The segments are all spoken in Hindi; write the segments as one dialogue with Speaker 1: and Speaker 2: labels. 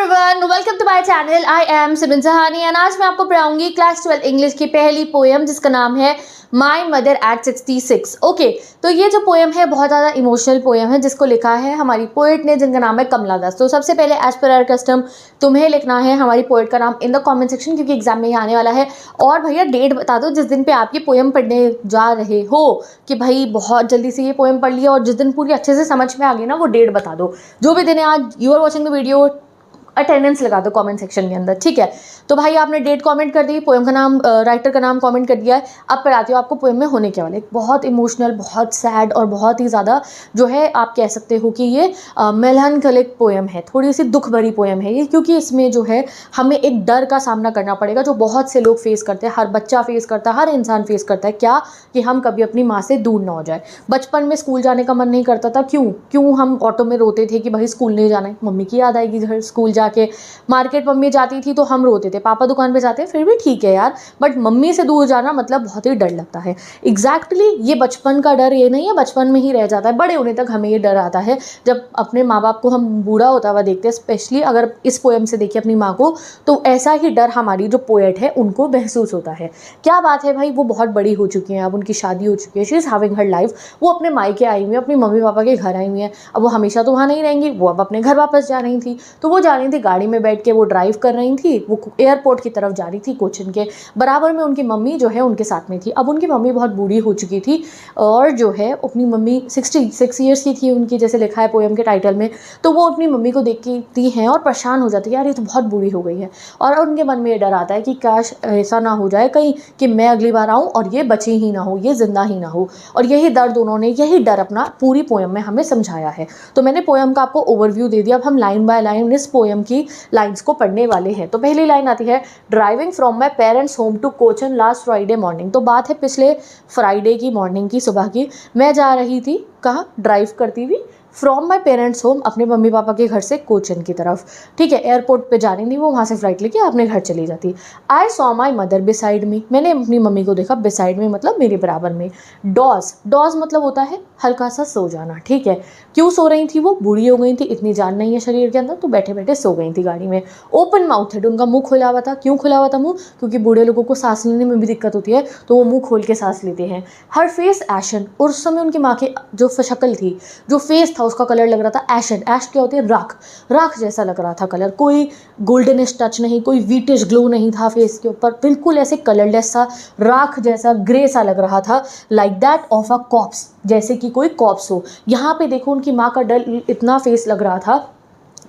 Speaker 1: Everyone, welcome to my channel. I am Simran Sahni and आज मैं आपको पढ़ाऊंगी क्लास 12 इंग्लिश की पहली पोएम जिसका नाम है माई मदर एट 66। ओके, तो ये जो पोएम है बहुत ज़्यादा इमोशनल पोएम है जिसको लिखा है हमारी पोएट ने जिनका नाम है कमला दास। तो सबसे पहले एज पर आवर कस्टम तुम्हें लिखना है हमारी पोएट का नाम इन द कमेंट सेक्शन क्योंकि एग्जाम में ही आने वाला है। और भैया डेट बता दो जिस दिन पे आप ये पोएम पढ़ने जा रहे हो, कि भाई बहुत जल्दी से ये पोएम पढ़ लिया और जिस दिन पूरी अच्छे से समझ में आ गई ना वो डेट बता दो। जो भी दिन है आज you are watching the video attendance लगा दो कमेंट सेक्शन के अंदर, ठीक है। तो भाई आपने डेट कमेंट कर दी, पोएम का नाम राइटर का नाम कमेंट कर दिया है। अब पढ़ाती हूँ आपको पोएम में होने क्या वाला है। बहुत इमोशनल, बहुत सैड और बहुत ही ज़्यादा जो है आप कह सकते हो कि ये मेलनकलिक पोएम है, थोड़ी सी दुख भरी पोएम है ये, क्योंकि इसमें जो है हमें एक डर का सामना करना पड़ेगा जो बहुत से लोग फेस करते हैं, हर बच्चा फेस करता है, हर इंसान फेस करता है। क्या कि हम कभी अपनी माँ से दूर ना हो जाए। बचपन में स्कूल जाने का मन नहीं करता था, क्यों हम ऑटो में रोते थे कि भाई स्कूल नहीं जाना है, मम्मी की याद आएगी घर स्कूल जाके। मार्केट मम्मी जाती थी तो हम रोते थे, पापा दुकान पे जाते हैं फिर भी ठीक है यार, बट मम्मी से दूर जाना मतलब बहुत ही डर लगता है। एग्जैक्टली ये बचपन का डर ये नहीं है, बचपन में ही रह जाता है, बड़े होने तक हमें ये डर आता है जब अपने माँ बाप को हम बूढ़ा होता हुआ देखते हैं। स्पेशली अगर इस पोएम से देखिए अपनी माँ को, तो ऐसा ही डर हमारी जो पोएट है उनको महसूस होता है। क्या बात है भाई, वो बहुत बड़ी हो चुकी हैं, अब उनकी शादी हो चुकी है, she is having her life. वो अपने मायके आई हुई है, अपनी मम्मी पापा के घर आई हुई हैं। अब वो हमेशा तो वहाँ नहीं रहेंगी, वो अब अपने घर वापस जा रही थी। तो वो जा रही थी गाड़ी में बैठ के, वो ड्राइव कर रही थी, वो एयरपोर्ट की तरफ जा रही थी कोचिन के। बराबर में उनकी मम्मी जो है उनके साथ में थी। अब उनकी मम्मी बहुत बूढ़ी हो चुकी थी और जो है अपनी मम्मी 66 ईयर्स की थी उनकी, जैसे लिखा है पोएम के टाइटल में। तो वो अपनी मम्मी को देखती हैं और परेशान हो जाती है, यार ये तो बहुत बूढ़ी हो गई है। और उनके मन में ये डर आता है कि काश ऐसा ना हो जाए कहीं कि मैं अगली बार आऊँ और ये बची ही ना हो, ये जिंदा ही ना हो। और यही दर्द उन्होंने, यही डर अपना पूरी पोएम में हमें समझाया है। तो मैंने पोएम का आपको ओवरव्यू दे दिया। अब हम लाइन बाय लाइन इस पोएम की लाइन्स को पढ़ने वाले हैं। तो पहली लाइन आती है, driving from my parents home to Cochin last Friday morning. तो बात है पिछले फ्राइडे की मॉर्निंग की, सुबह की। मैं जा रही थी कहाँ, ड्राइव करती हुई फ्रॉम माई पेरेंट्स होम, अपने मम्मी पापा के घर से कोचन की तरफ, ठीक है। एयरपोर्ट पे जा रही थी वो, वहाँ से फ्लाइट लेके अपने घर चली जाती। आई सॉ माई मदर बिसाइड मी, मैंने अपनी मम्मी को देखा। बिसाइड में मतलब मेरे बराबर में। डॉज मतलब होता है हल्का सा सो जाना, ठीक है। क्यों सो रही थी वो, बूढ़ी हो गई थी, इतनी जान नहीं है शरीर के अंदर, तो बैठे बैठे सो गई थी गाड़ी में। ओपन माउथेड, उनका मुंह खुला हुआ था। क्यों खुला हुआ था मुंह, क्योंकि बूढ़े लोगों को सांस लेने में भी दिक्कत होती है तो वो मुंह खोल के सांस लेते हैं। हर फेस एशन, और उस समय उनकी माँ की जो शक्ल थी, जो फेस था, उसका कलर लग रहा था एशन। ऐश क्या होती है, राख, राख जैसा लग रहा था कलर। कोई गोल्डनिश टच नहीं, कोई वीटिश ग्लो नहीं था फेस के ऊपर, बिल्कुल ऐसे कलरलेस सा, राख जैसा, ग्रे सा लग रहा था। Like that of a corpse, जैसे कि कोई कॉप्स हो। यहाँ पे देखो उनकी माँ का डर इतना फेस लग रहा था,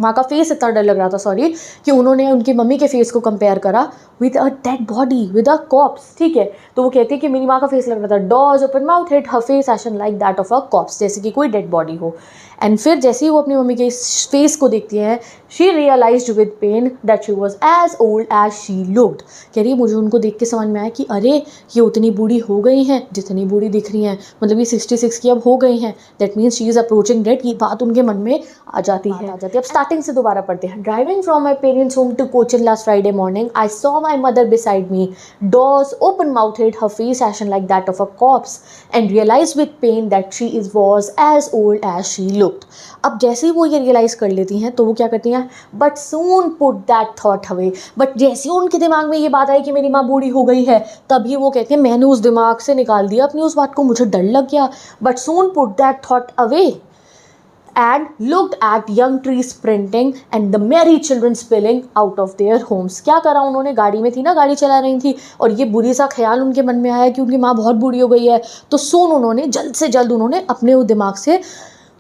Speaker 1: माँ का फेस इतना डर लग रहा था, सॉरी, कि उन्होंने उनकी मम्मी के फेस को कंपेयर करा with a dead body, with a cops, ठीक है। तो वो कहती है कि मेरी माँ का फेस लग रहा था, doze open mouthed her face ashen like that of a corpse, जैसे कि कोई डेड बॉडी हो। एंड फिर जैसे ही वो अपनी मम्मी के फेस को देखती है, she realised with pain that she was as old as she looked. कह रही मुझे उनको देख के समझ में आया कि अरे ये उतनी बूढ़ी हो गई हैं जितनी बूढ़ी दिख रही हैं, मतलब ये 66 की अब हो गई हैं, that means she is approaching death. ये बात उनके मन में आ जाती है। अब स्टार्टिंग से दोबारा पढ़ते हैं। Driving from my parents home to Cochin last Friday morning, I saw my mother beside me, doze open mouthed her face ashen like that of a corpse, and realise with pain that she is was as old as she looked. अब जैसे ही वो ये रियलाइज़ कर लेती हैं तो वो क्या करती हैं, but soon put that thought away. But जैसे ही उनके दिमाग में ये बात आई कि मेरी माँ बूढ़ी हो गई है, तभी वो कहती हैं मैंने उस दिमाग से निकाल दिया अपनी उस बात को, मुझे डर लग गया। But soon put that thought away and looked at young trees sprinting and the merry children spilling out of their homes। क्या करा उन्होंने, गाड़ी में थी ना, गाड़ी चला रही थी, और ये बुरी सा ख्याल उनके मन में आया कि उनकी माँ बहुत बूढ़ी हो गई है। तो सुन उन्होंने जल्द से जल्द उन्होंने अपने उस दिमाग से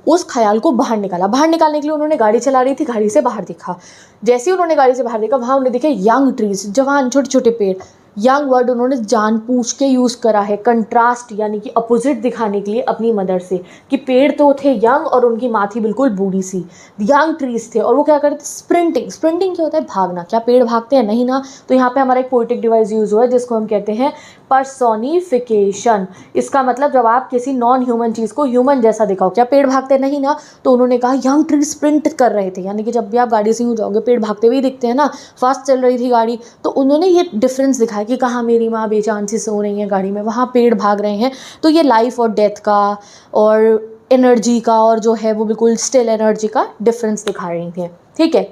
Speaker 1: उस ख्याल को बाहर निकाला। बाहर निकालने के लिए उन्होंने गाड़ी चला रही थी, गाड़ी से बाहर देखा। जैसे ही उन्होंने गाड़ी से बाहर देखा, वहाँ उन्हें दिखे यंग ट्रीज, जवान छोटे छोटे पेड़। यंग वर्ड उन्होंने जानबूझ के यूज़ करा है, कंट्रास्ट यानी कि अपोजिट दिखाने के लिए अपनी मदर से, कि पेड़ तो थे यंग और उनकी माँ थी बिल्कुल बूढ़ी सी। यंग ट्रीज थे और वो क्या करते थे, स्प्रिंटिंग। स्प्रिंटिंग क्या होता है, भागना। क्या पेड़ भागते हैं, नहीं ना। तो यहाँ पे हमारा एक पोएटिक डिवाइस यूज़ हुआ है जिसको हम कहते हैं पर्सोनिफिकेशन। इसका मतलब जब आप किसी नॉन ह्यूमन चीज़ को ह्यूमन जैसा दिखाओ। क्या पेड़ भागते नहीं ना, तो उन्होंने कहा यंग ट्री स्प्रिंट कर रहे थे, यानी कि जब भी आप गाड़ी से यूँ जाओगे पेड़ भागते हुए दिखते हैं ना, फास्ट चल रही थी गाड़ी, तो उन्होंने ये डिफरेंस दिखाया कि कहाँ मेरी माँ बेजान सी सो रही है गाड़ी में, वहाँ पेड़ भाग रहे हैं। तो ये लाइफ और डेथ का और एनर्जी का और जो है वो बिल्कुल स्टिल एनर्जी का डिफरेंस दिखा रही थी, ठीक है।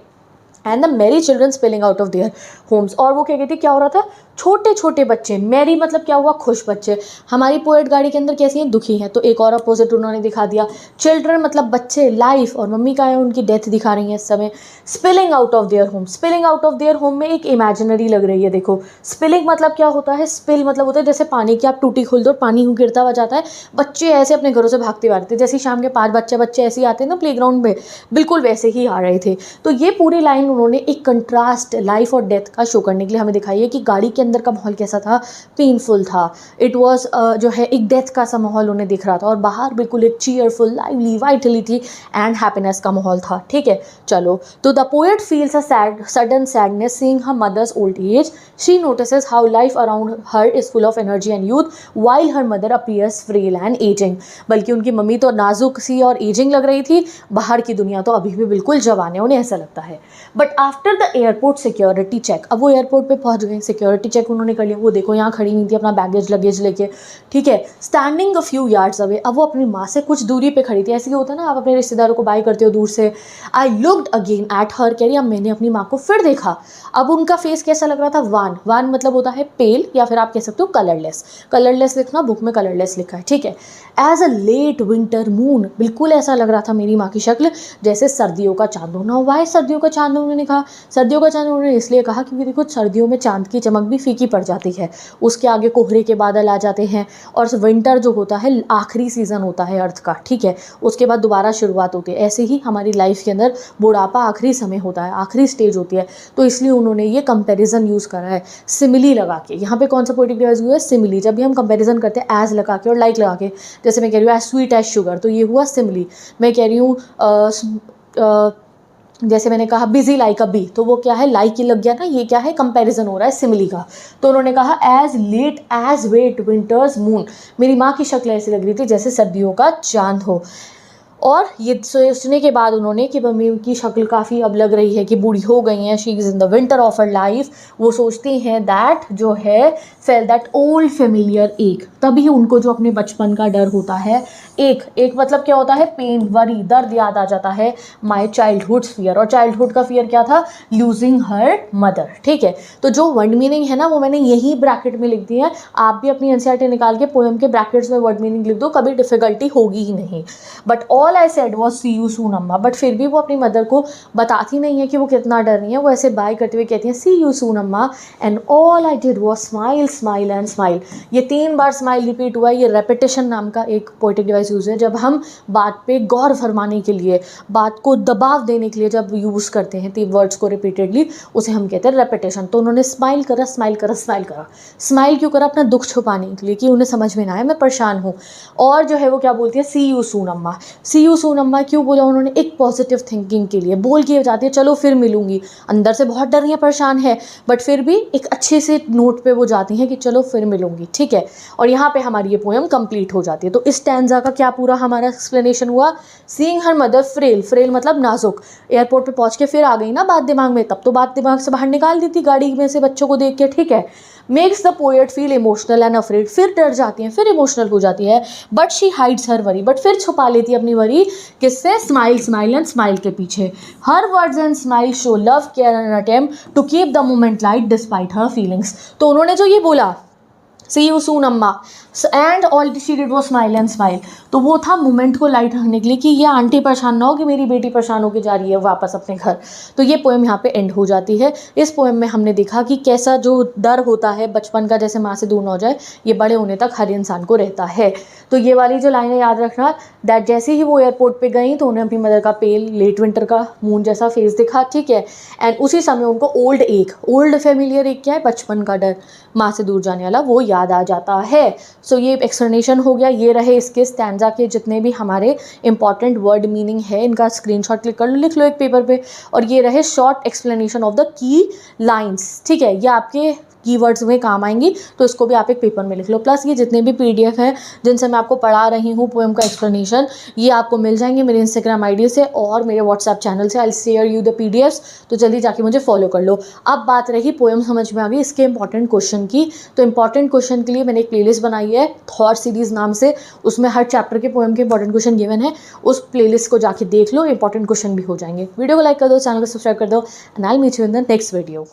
Speaker 1: And the Mary children spilling out of their homes. और वो क्या कहती है, क्या हो रहा था, छोटे छोटे बच्चे, मैरी मतलब क्या हुआ, खुश बच्चे। हमारी पोएट गाड़ी के अंदर कैसी हैं, दुखी हैं, तो एक और अपोजिट उन्होंने दिखा दिया। चिल्ड्रन मतलब बच्चे, लाइफ, और मम्मी का है उनकी डेथ दिखा रही है इस समय। Spilling out of their home, spilling out of their home में एक इमेजिनरी लग रही है, देखो स्पिलिंग मतलब क्या होता है, स्पिल मतलब होता है जैसे पानी की आप टूटी खोल दो और पानी गिरता हुआ जाता है, बच्चे ऐसे अपने घरों से भागते भागते, जैसे शाम के 5 बच्चे ऐसे ही आते हैं ना प्लेग्राउंड में, बिल्कुल वैसे ही आ रहे थे। तो ये पूरी लाइन उन्होंने एक कंट्रास्ट लाइफ और डेथ का शो करने के लिए हमें दिखाई है कि गाड़ी के अंदर का माहौल कैसा था, पेनफुल था। इट वाज जो है एक डेथ का सा माहौल उन्हें दिख रहा था, और बाहर बिल्कुल एक cheerful, lively, vitality and happiness का माहौल था। ठीक है, चलो, तो the poet feels a sudden sadness seeing her mother's old as. She notices how life around her is full of energy and youth while her mother appears frail and ageing. बल्कि उनकी मम्मी तो नाजुक सी और एजिंग लग रही थी, बाहर की दुनिया तो अभी भी बिल्कुल जवान है, उन्हें ऐसा लगता है। But after the airport security check, अब वो एयरपोर्ट पे पहुंच गए, सिक्योरिटी चेक उन्होंने कर लिया, वो देखो यहाँ खड़ी हुई थी अपना बैगेज लगेज लेके। ठीक है, standing a few yards away, अब वो अपनी माँ से कुछ दूरी पे खड़ी थी। ऐसे ही होता है ना, आप अपने रिश्तेदारों को बाय करते हो दूर से। I looked again at her, कह रही अब मैंने अपनी माँ को फिर देखा। अब उनका फेस कैसा लग रहा था, वान, वान मतलब होता है पेल, या फिर आप कह सकते हो कलरलेस। कलरलेस लिखना, बुक में कलरलेस लिखा है। ठीक है, as a late winter moon, बिल्कुल ऐसा लग रहा था मेरी माँ की शक्ल जैसे सर्दियों का चांद होना। वाई सर्दियों का चांद उन्होंने कहा, सर्दियों का चांद उन्होंने इसलिए कहा क्योंकि देखो सर्दियों में चांद की चमक भी फीकी पड़ जाती है, उसके आगे कोहरे के बादल आ जाते हैं, और विंटर जो होता है आखिरी सीज़न होता है अर्थ का। ठीक है, उसके बाद दोबारा शुरुआत होती है। ऐसे ही हमारी लाइफ के अंदर बुढ़ापा आखिरी समय होता है, आखिरी स्टेज होती है, तो इसलिए उन्होंने ये कंपैरिजन यूज़ करा है, सिमिली लगा के। यहाँ पे कौन सा पोएटिक डिवाइस हुआ है, सिमिली। जब भी हम कंपैरिजन करते हैं एज लगा के और लाइक लगा के, जैसे मैं कह रही हूँ एज स्वीट एज शुगर, तो ये हुआ सिमिली। मैं कह रही हूँ जैसे मैंने कहा बिजी लाइक अ बी, तो वो क्या है, लाइक ही लग गया ना, ये क्या है, कंपैरिजन हो रहा है सिमिली का। तो उन्होंने कहा as late as wet winter's moon, मेरी माँ की शक्ल ऐसी लग रही थी जैसे सर्दियों का चांद हो। और ये सोचने के बाद उन्होंने कि मम्मी की शक्ल काफ़ी अब लग रही है कि बूढ़ी हो गई हैं, she is in the winter of her life, वो सोचती हैं दैट जो है फेल दैट ओल्ड फेमिलियर एक, तभी उनको जो अपने बचपन का डर होता है, एक मतलब क्या होता है, पेन, वरी, दर्द याद आ जाता है, माई चाइल्डहुड फियर। और चाइल्डहुड का फियर क्या था, लूजिंग हर मदर। ठीक है, तो जो वर्ड मीनिंग है ना वो मैंने यही ब्रैकेट में लिख दी है, आप भी अपनी एनसीईआरटी निकाल के पोएम के ब्रैकेट्स में वर्ड मीनिंग लिख दो, कभी डिफिकल्टी होगी ही नहीं। But all I said was see you soon Amma, but फिर भी वो अपनी मदर को बताती नहीं है कि वो कितना डर रही है, वो ऐसे बाय करते हुए कहती है सी you soon Amma, and all I did was smile smile and smile. ये 3 बार स्माइल रिपीट हुआ है, ये रेपिटेशन नाम का एक पोएटिक डिवाइस यूज़ है, जब हम बात पे गौर फरमाने के लिए, बात को दबाव देने के लिए जब यूज़ करते हैं 3 वर्ड्स को रिपीटेडली, उसे हम कहते हैं रेपिटेशन। तो उन्होंने स्माइल करा, स्माइल करा, स्माइल करा। स्माइल क्यों करा, अपना दुख छुपाने के लिए, कि उन्हें समझ में ना आए मैं परेशान हूँ। और जो है वो क्या बोलती है, सी यू सून अम्मा। सी यू सून अम्मा क्यों बोला उन्होंने, एक पॉजिटिव थिंकिंग के लिए बोल के जाती है चलो फिर मिलूंगी, अंदर से बहुत डर रही है, परेशान है, बट फिर भी एक अच्छे से नोट पे वो जाती हैं कि चलो फिर मिलूंगी। ठीक है, और यहाँ पे हमारी ये पोएम कंप्लीट हो जाती है। तो इस स्टैंजा का क्या पूरा हमारा एक्सप्लेनेशन हुआ, seeing her mother frail, frail मतलब नाजुक, एयरपोर्ट पे पहुंच के फिर आ गई ना बात दिमाग में, तब तो बात दिमाग से बाहर निकाल दी थी गाड़ी में से बच्चों को देख के। ठीक है, makes the poet feel emotional and afraid, फिर डर जाती हैं, फिर इमोशनल हो जाती है, but she hides her worry, but फिर छुपा लेती है अपनी वरी, किससे, स्माइल, स्माइल एंड स्माइल के पीछे। Her words and smile show love, care and attempt to keep the moment light despite her feelings. तो उन्होंने जो ये बोला see you soon Amma and all she did वो स्माइल एंड स्माइल, तो वो था मोमेंट को लाइट रखने के लिए कि ये आंटी परेशान ना हो कि मेरी बेटी परेशान होकर जा रही है वापस अपने घर। तो ये पोएम यहाँ पे एंड हो जाती है। इस पोएम में हमने देखा कि कैसा जो डर होता है बचपन का, जैसे माँ से दूर ना हो जाए, ये बड़े होने तक हर इंसान को रहता है। तो ये वाली जो लाइनें याद रखना, दैट जैसे ही वो एयरपोर्ट पे गई तो उन्हें अपनी मदर का पेल लेट विंटर का मून जैसा फेस दिखा। ठीक है, एंड उसी समय उनको ओल्ड फेमिलियर एक क्या है, बचपन का डर, माँ से दूर जाने वाला, वो याद आ जाता है। सो ये एक्सप्लेनेशन हो गया। ये रहे इसके स्टैंजा के जितने भी हमारे इंपॉर्टेंट वर्ड मीनिंग है, इनका स्क्रीनशॉट क्लिक कर लो, लिख लो एक पेपर पे। और ये रहे short explanation of the key lines. ठीक है, ये आपके कीवर्ड्स में काम आएंगी, तो इसको भी आप एक पेपर में लिख लो। प्लस ये जितने भी PDF हैं जिनसे मैं आपको पढ़ा रही हूँ पोएम का एक्सप्लेनेशन, ये आपको मिल जाएंगे मेरे Instagram ID से और मेरे WhatsApp चैनल से। I share you the PDFs, तो जल्दी जाके मुझे फॉलो कर लो। अब बात रही पोएम समझ में आ गई, इसके इंपॉर्टेंट क्वेश्चन की। तो इंपॉर्टेंट क्वेश्चन के लिए मैंने एक प्लेलिस्ट बनाई है थॉट सीरीज नाम से, उसमें हर चैप्टर के पोएम के इंपॉर्टेंट क्वेश्चन गिवन है। उस प्लेलिस्ट को जाके देख लो, इंपॉर्टेंट क्वेश्चन भी हो जाएंगे। वीडियो को लाइक कर दो, चैनल को सब्सक्राइब कर दो, and I will meet you in the next video.